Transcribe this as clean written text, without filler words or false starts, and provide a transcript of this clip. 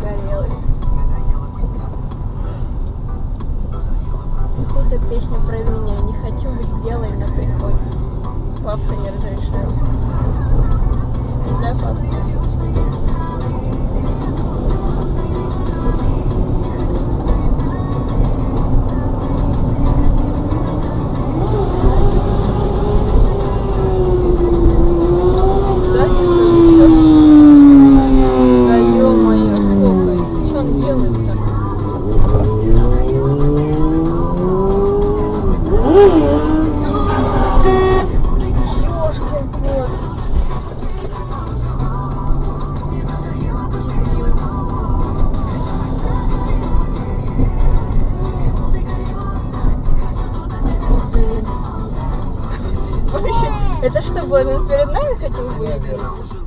загорелый. Какая-то песня про меня. Не хочу быть белой на приходе. Папка не разрешает. Да, папа? Это что было? Он перед нами хотел выиграть?